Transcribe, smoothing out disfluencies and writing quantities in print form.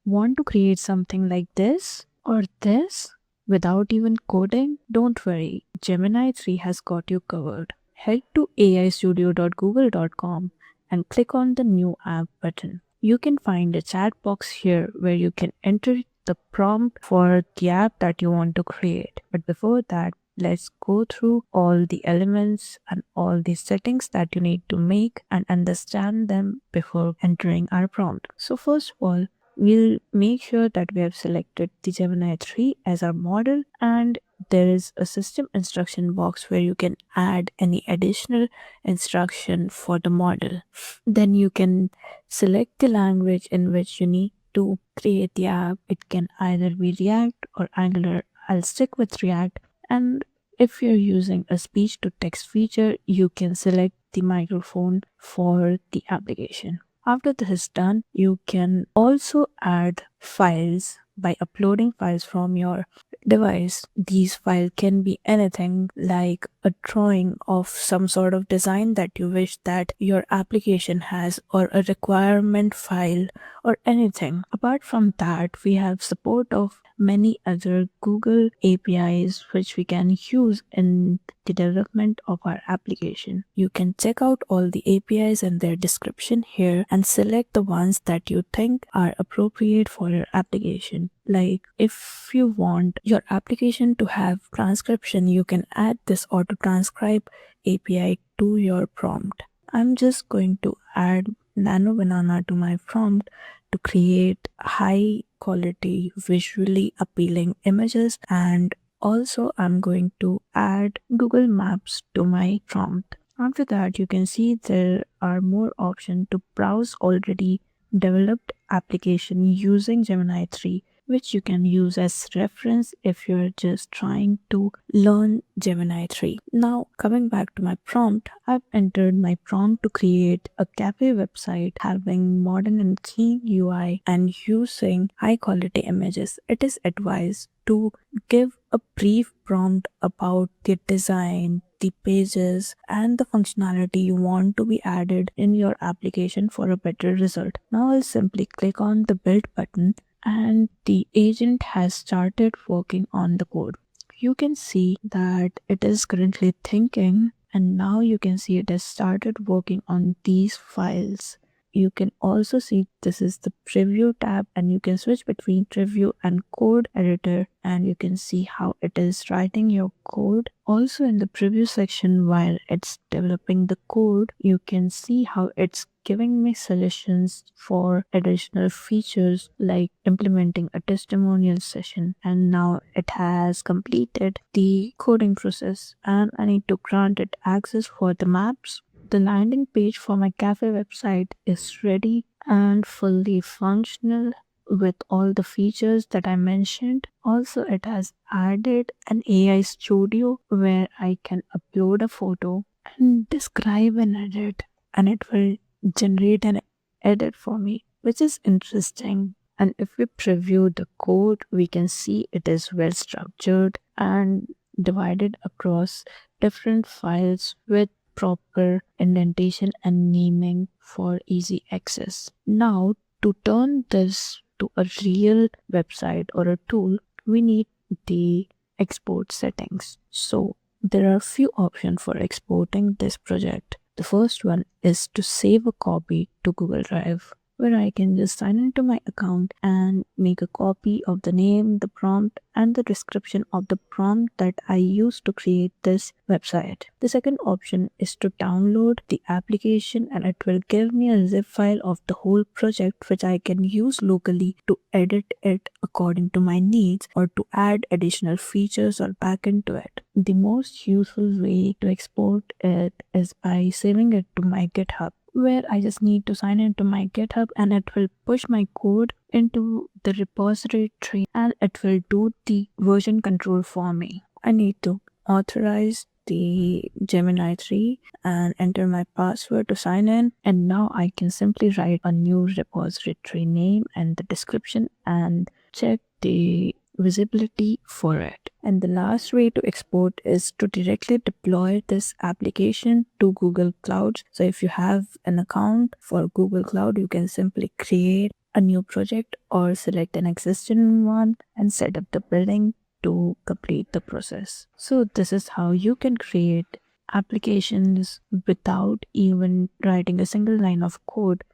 Want to create something like this or this without even coding? Don't worry, Gemini 3 has got you covered. Head to aistudio.google.com and click on the new app button. You can find a chat box here where you can enter the prompt for the app that you want to create. But before that, let's go through all the elements and all the settings that you need to make and understand them before entering our prompt. So first of all, we'll make sure that we have selected the Gemini 3 as our model, and there is a system instruction box where you can add any additional instruction for the model. Then you can select the language in which you need to create the app. It can either be React or Angular. I'll stick with React. And if you're using a speech to text feature, you can select the microphone for the application. After this is done, you can also add files by uploading files from your device. These files can be anything like a drawing of some sort of design that you wish that your application has, or a requirement file, or anything. Apart from that, we have support of many other Google APIs which we can use in the development of our application. You can check out all the APIs and their description here and select the ones that you think are appropriate for your application. Like if you want your application to have transcription, you can add this auto transcribe API to your prompt. I'm just going to add Nano Banana to my prompt to create high quality, visually appealing images, and also I'm going to add Google Maps to my prompt. After that, you can see there are more options to browse already developed application using Gemini 3, which you can use as reference if you're just trying to learn Gemini 3. Now, coming back to my prompt, I've entered my prompt to create a cafe website having modern and clean UI and using high quality images. It is advised to give a brief prompt about the design, the pages, and the functionality you want to be added in your application for a better result. Now I'll simply click on the build button and the agent has started working on the code. You can see that it is currently thinking, and now you can see it has started working on these files. You can also see this is the preview tab, and you can switch between preview and code editor, and you can see how it is writing your code. Also in the preview section, while it's developing the code, you can see how it's giving me suggestions for additional features like implementing a testimonial session. And now it has completed the coding process, and I need to grant it access for the maps. The landing page for my cafe website is ready and fully functional with all the features that I mentioned. Also, it has added an AI studio where I can upload a photo and describe an edit, and it will generate an edit for me, which is interesting. And if we preview the code, we can see it is well structured and divided across different files with proper indentation and naming for easy access. Now, to turn this to a real website or a tool, we need the export settings. So there are a few options for exporting this project. The first one is to save a copy to Google Drive, where I can just sign into my account and make a copy of the name, the prompt, and the description of the prompt that I used to create this website. The second option is to download the application, and it will give me a zip file of the whole project, which I can use locally to edit it according to my needs or to add additional features or back into it. The most useful way to export it is by saving it to my GitHub, where I just need to sign into my GitHub and it will push my code into the repository tree and it will do the version control for me. I need to authorize the Gemini 3 and enter my password to sign in, and now I can simply write a new repository name and the description and check the visibility for it. And the last way to export is to directly deploy this application to Google Cloud. So if you have an account for Google Cloud, you can simply create a new project or select an existing one and set up the building to complete the process. So this is how you can create applications without even writing a single line of code